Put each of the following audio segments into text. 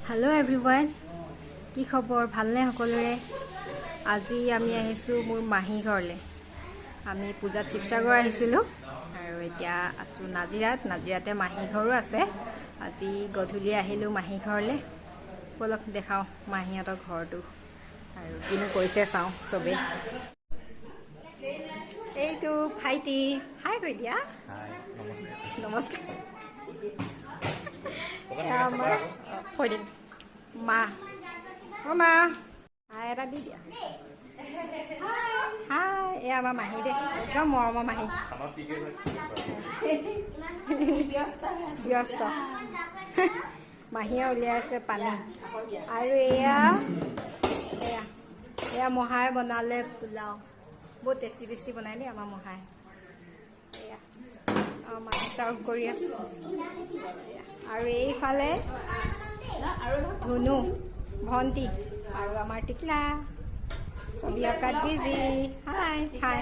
Hello everyone की खबर भालने सकलोरे আজি আমি আহিছো মোৰ মাহী ঘৰলে আমি পূজাত শিৱসাগৰ আহিছিলো আৰু এতিয়া আছো নাজিৰাতে মাহী ঘৰো আছে আজি গধূলি আহিলো মাহী ঘৰলে বলক দেখাও মাহীহঁতৰ ঘৰটো আৰু কিনো কৰিছে চাও সবে এইটো ভাইটি হাই কৈ দিয়া হাই নমস্কাৰ আমাৰ থৈ দিম মা অ মা হাই এটা দি দিয়া হাই এয়া আমাৰ মাহী দে একদম মৰমৰ মাহী ব্যস্ত মাহীয়ে উলিয়াই আছে পানী আৰু এয়া মহাই বনালে পোলাও বহুত টেষ্টি বনাই দেই আমাৰ মহাই এয়া মাহী চাৰ্ভ কৰি আছে আৰু এইফালে ধুনু ভণ্টি আৰু আমাৰ টিকলা ছবি অঁকাত বিজি হাই খাই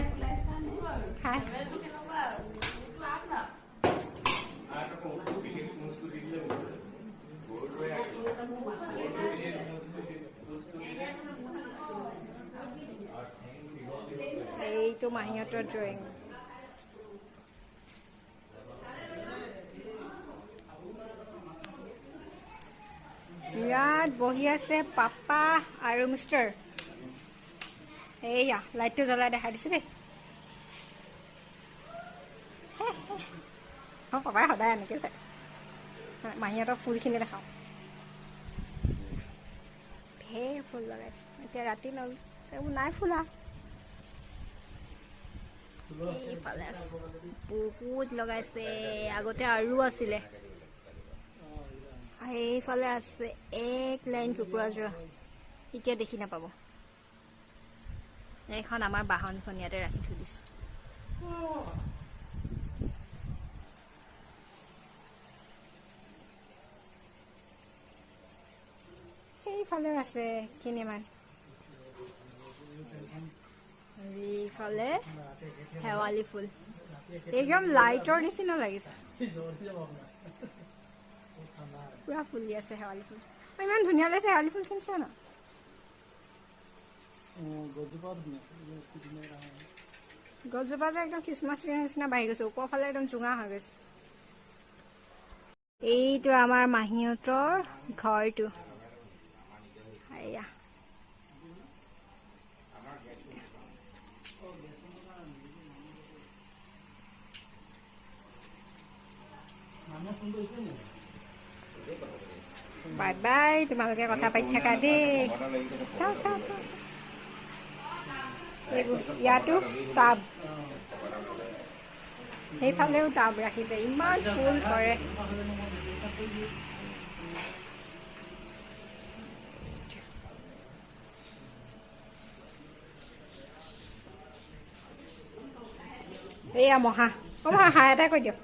এইটো মাহীহঁতৰ ড্ৰয়িং বিৰাট বহি আছে পাপা আৰু মিষ্টাৰ এইয়া লাইটটো জ্বলাই দেখাই দিছো দেই পাপাই সদায় এনেকৈ চাই মাহীহঁতৰ ফুলখিনি দেখাওঁ ঢেৰ ফুল লগাইছে এতিয়া ৰাতি নল এইবোৰ নাই ফুলা এইফালে আছে বহুত লগাইছে আগতে আৰু আছিলে এইফালে আছে এক লাইন কুকুৰাযোৰা এতিয়া দেখি নাপাব এইখন আমাৰ বাহনখন ইয়াতে ৰাখি থৈ দিছে এইফালে আছে কিনিমান এইফালে শেৱালি ফুল একদম লাইটৰ নিচিনা লাগিছে পুৰা ফুলি আছে শেৱালি ফুল ইমান ধুনীয়া লাগিছে শেৱালি ফুল কিনিছে ন গছজোপা যে একদম খ্ৰীষ্টমাছ ট্ৰীৰ নিচিনা বাঢ়ি গৈছে ওপৰফালে একদম জোঙা হৈ গৈছে এইটো আমাৰ মাহীহঁতৰ ঘৰটো এয়া বাই বাই তোমালোকে কথা পাতি থাকা দেই চাও ইয়াতো টাব সেইফালেও টাব ৰাখিছে ইমান ফুল কৰে এয়া মহা হাই এটা কৈ দিয়ক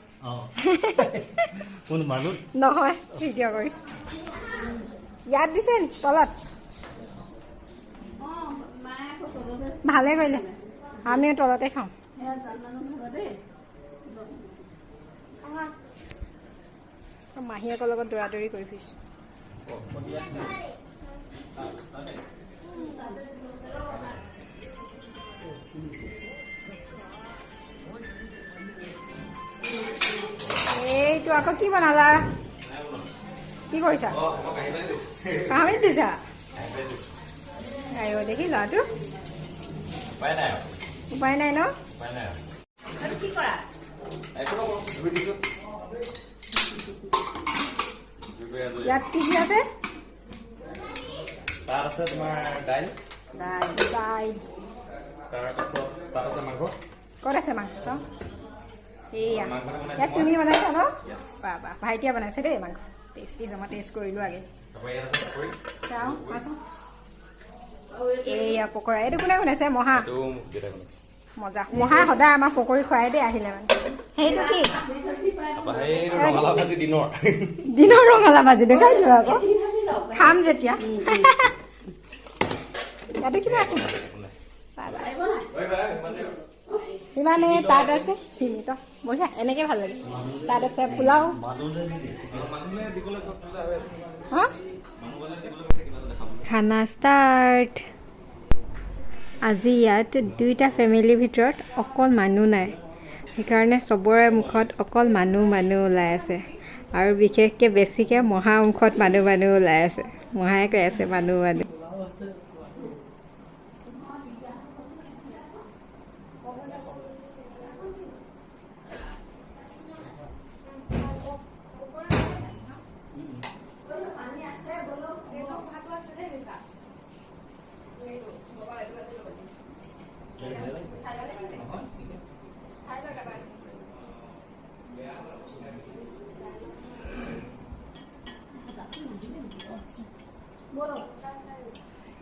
নহয় ভিডিঅ' কৰিছো ইয়াত দিছে নি তলত ভালে কৰিলে আমিও তলতে খাওঁ মাহীয়েকৰ লগত দৌৰা-দৌৰি কৰি ফুৰিছো এইটো আকৌ কি বনালা কি কৰিছা কাহিনীত দিছা আইও দেখি ল'ৰাটো উপায় নাই ন কি কৰা ইয়াত কি আছে তাত আছে তোমাৰ দাইল তাত আছে মাংস ক'ত আছে মাংস চাওঁ এইয়া ইয়াত তুমি বনাইছা ন বাবা ভাইটিয়ে বনাইছে দেই মাংস টেষ্টি জমা টেষ্ট কৰিলো আগে চাওঁ এইয়া পকৰা এইটো কোনে বনাইছে মহা মজা মহাই সদায় আমাক পকৰি খুৱাই দেই আহিলে মানে সেইটো কি দিনৰ ৰঙালাও ভাজি দেখাই দিওঁ আকৌ খাম যেতিয়া ইয়াতে কিবা আছে ইমানে তাত আছে সীমিত বঢ়িয়া এনেকে ভাল লাগে তাত আছে পোলাও হা খানা ষ্টাৰ্ট। আজি ইয়াত দুইটা ফেমিলিৰ ভিতৰত অকল মানুহ নাই, সেইকাৰণে চবৰে মুখত অকল মানুহ ওলাই আছে। আৰু বিশেষকৈ বেছিকৈ মহা মুখত মানুহ ওলাই আছে। মহাই কৈ আছে মানুহ।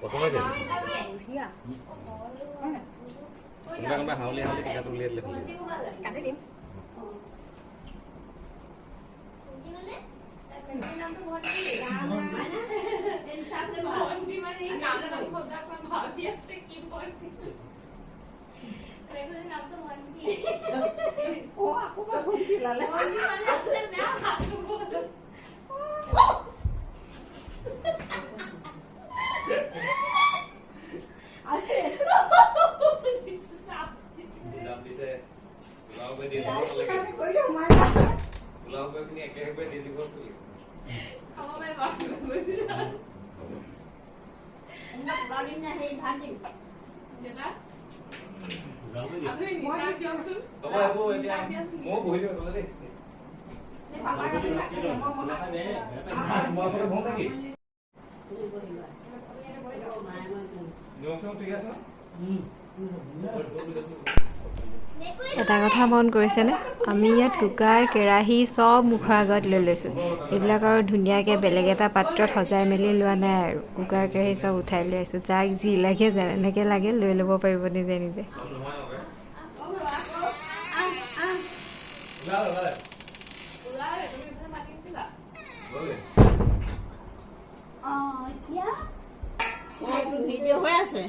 প্ৰথম হৈছে কোনোবা হাউলি টিকাটো উলিয়াই দিলে ভাল কাটি দিম। এটা কথা মন কৰিছেনে, আমি ইয়াত কুকাৰ কেৰাহী চব মুখৰ আগত লৈ লৈছোঁ। এইবিলাক আৰু ধুনীয়াকৈ বেলেগ এটা পাত্ৰত সজাই মেলি লোৱা নাই আৰু কুকাৰ কেৰাহী চব উঠাই লৈ আহিছোঁ। যাক যি লাগে যেনেকৈ লাগে লৈ ল'ব পাৰিব নিজে নিজে। ভিডিঅ' হৈ আছে।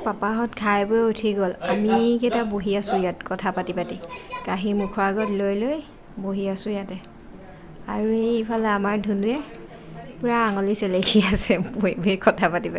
পাপাহঁত খাই বৈ উঠি গ'ল। আমি কেইটা বহি আছোঁ ইয়াত কথা পাতি কাঁহী মুখৰ আগত লৈ বহি আছোঁ ইয়াতে। আৰু এইফালে আমাৰ ধুনুৱে পূৰা আঙুলি চেলেকি আছে বহি কথা পাতি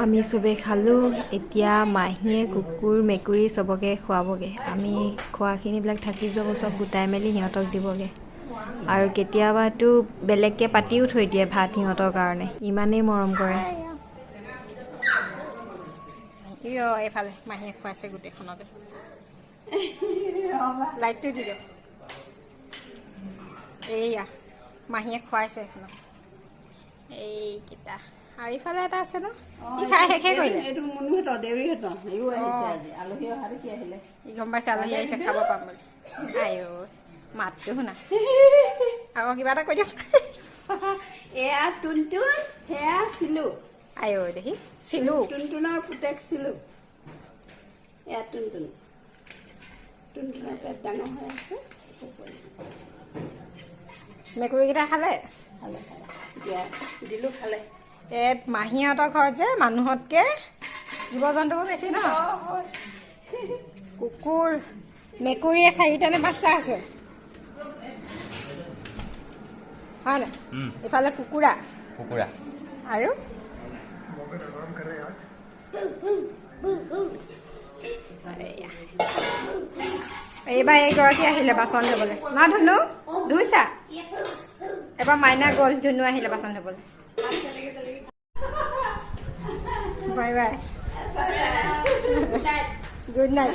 আমি চবেই খালোঁ। এতিয়া মাহীয়ে কুকুৰ মেকুৰী চবকে খুৱাবগৈ। আমি খোৱাখিনিবিলাক থাকি যাব চব গোটাই মেলি সিহঁতক দিবগৈ। আৰু কেতিয়াবাতো বেলেগকৈ পাতিও থৈ দিয়ে ভাত সিহঁতৰ কাৰণে, ইমানেই মৰম কৰে। এইফালে মাহীয়ে খুৱাইছে গোটেইখনতে লাইটটো দি দিয়ক এইয়া মাহীয়ে খুৱাইছে এখনত এইকেইটা আৰু ইফালে এটা আছে ন ই খাই শেষে কৰিলে এইটো মুনুহঁতৰ দেউৰীহঁতৰ ইও আহিছে আজি আলহী অহাটো কি আহিলে ই গম পাইছে আলহী আহিছে খাব পাম বুলি আইঅ মাতটো শুনা আৰু কিবা এটা কৈ দিয়ক এয়া টুনটুন সেয়া চিলু আইঅ দেখি চিলু টুনটুনৰ পুতেক চিলু এয়া টুনটুন টুনটুনৰ পেট ডাঙৰ হৈ আছে মেকুৰীকেইটা খালে খালে খালে এতিয়া দিলো খালে মাহীহঁতৰ ঘৰত যে মানুহতকে জীৱ জন্তুবোৰ বেছি ন কুকুৰ মেকুৰীয়ে 4টা নে 5টা আছে হয় নাই ইফালে কুকুৰা আৰু এইবাৰ এইগৰাকী আহিলে বাচন ধুবলৈ না ধুনু ধুইছা এবাৰ মাইনা গ'ল ধুনু আহিলে বাচন ধুবলৈ বাই বাই গুড নাইট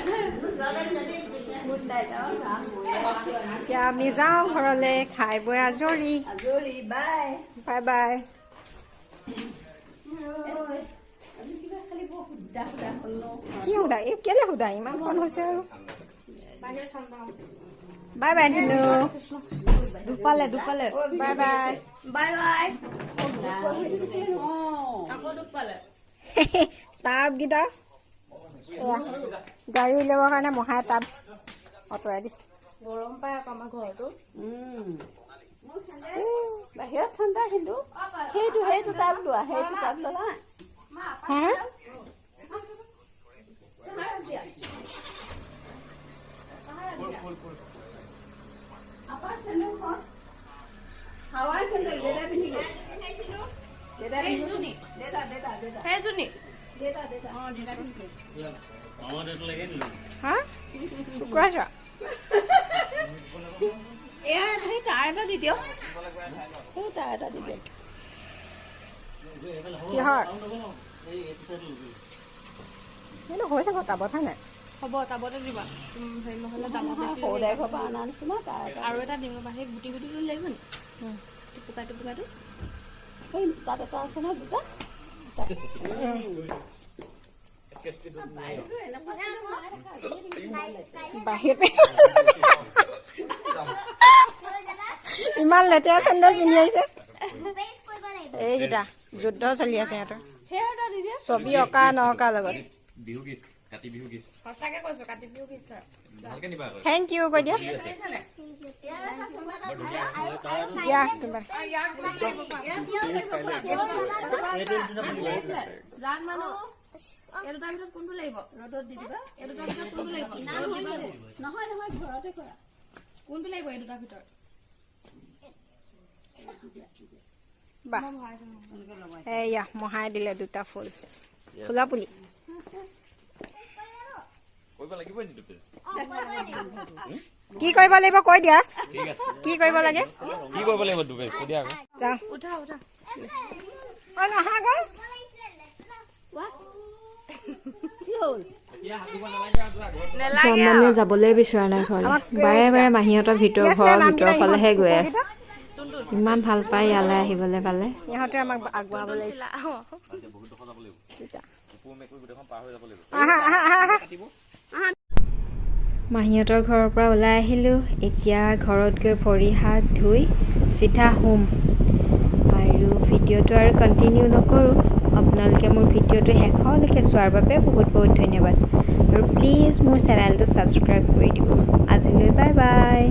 এতিয়া আমি যাওঁ ঘৰলৈ খাই বৈ আজৰি বাই বাই বাই কি সোধা এই কেলে সোধা ইমান কণ হৈছে আৰু বাই বাই ধুনু দুপালে বাই বাই বাই বাই টাবকেইটা গাড়ী উলিয়াবৰ কাৰণে মহাই টাব আঁতৰাই দিছে গৰম পায় আকৌ আমাৰ ঘৰটো বাহিৰত ঠাণ্ডা কিন্তু সেইটো টাব লোৱা সেইটো টাব ল'লা হা হাৱাই চেণ্ডেল দেউতাই পিন্ধি গ'ল হা কুকুৰা চোৱা এয়া সেই তাৰ এটা দি দিয়ক সেই তাৰ এটা দি দিয়ক কিহৰ এইটো হৈছে টাবত হয় নাই হ'ব টাবতে দিবা হেৰি নহ'লে দামত বেছি সৰু দাই ঘৰৰ পৰা অনা নিচিনা তাৰ এটা আৰু এটা দিম ৰ'বা সেই গুটিটো লাগিব নি টোপোকাটো সেই তাত এটা আছে ন দুটা বাহিৰতে ইমান লেতেৰা চেণ্ডেল পিন্ধি আহিছে এইকেইটা যুদ্ধ চলি আছে সিহঁতৰ ছবি অঁকা নঅঁকা লগত সঁচাকে কৈছো কাতি বিহু গীত থেংক ইউ কৈ দিয়া দিয়া কিবা জান মানুহ এই দুটাৰ ভিতৰত কোনটো লাগিব ৰ'দত দি দিবা এই দুটাৰ ভিতৰত কোনটো লাগিব ৰ'দত দিবা নহয় ঘৰতে কৰা কোনটো লাগিব এই দুটাৰ ভিতৰত বাহ এয়া মহাই দিলে দুটা ফুল ফুলা পুলি কি কৰিব লাগিব কৈ দিয়া কি কৰিব লাগে যাওঁ উঠা উঠা অ নহা গ'ল জানমানে যাবলৈ বিচৰা নাই ঘৰলৈ বাৰে বাৰে মাহীহঁতৰ ঘৰৰ ভিতৰৰ ফালেহে গৈ আছে ইমান ভাল পায় ইয়ালৈ আহিবলৈ পালে ইহঁতে আমাক আগুৱাবলৈ মাহীহঁতৰ ঘৰৰ পৰা ওলাই আহিলোঁ এতিয়া ঘৰত গৈ ভৰি হাত ধুই চিধা শুম আৰু ভিডিঅ'টো আৰু কণ্টিনিউ নকৰোঁ আপোনালোকে মোৰ ভিডিঅ'টো শেষলৈকে চোৱাৰ বাবে বহুত বহুত ধন্যবাদ আৰু প্লিজ মোৰ চেনেলটো ছাবস্ক্ৰাইব কৰি দিব আজিলৈ বাই বাই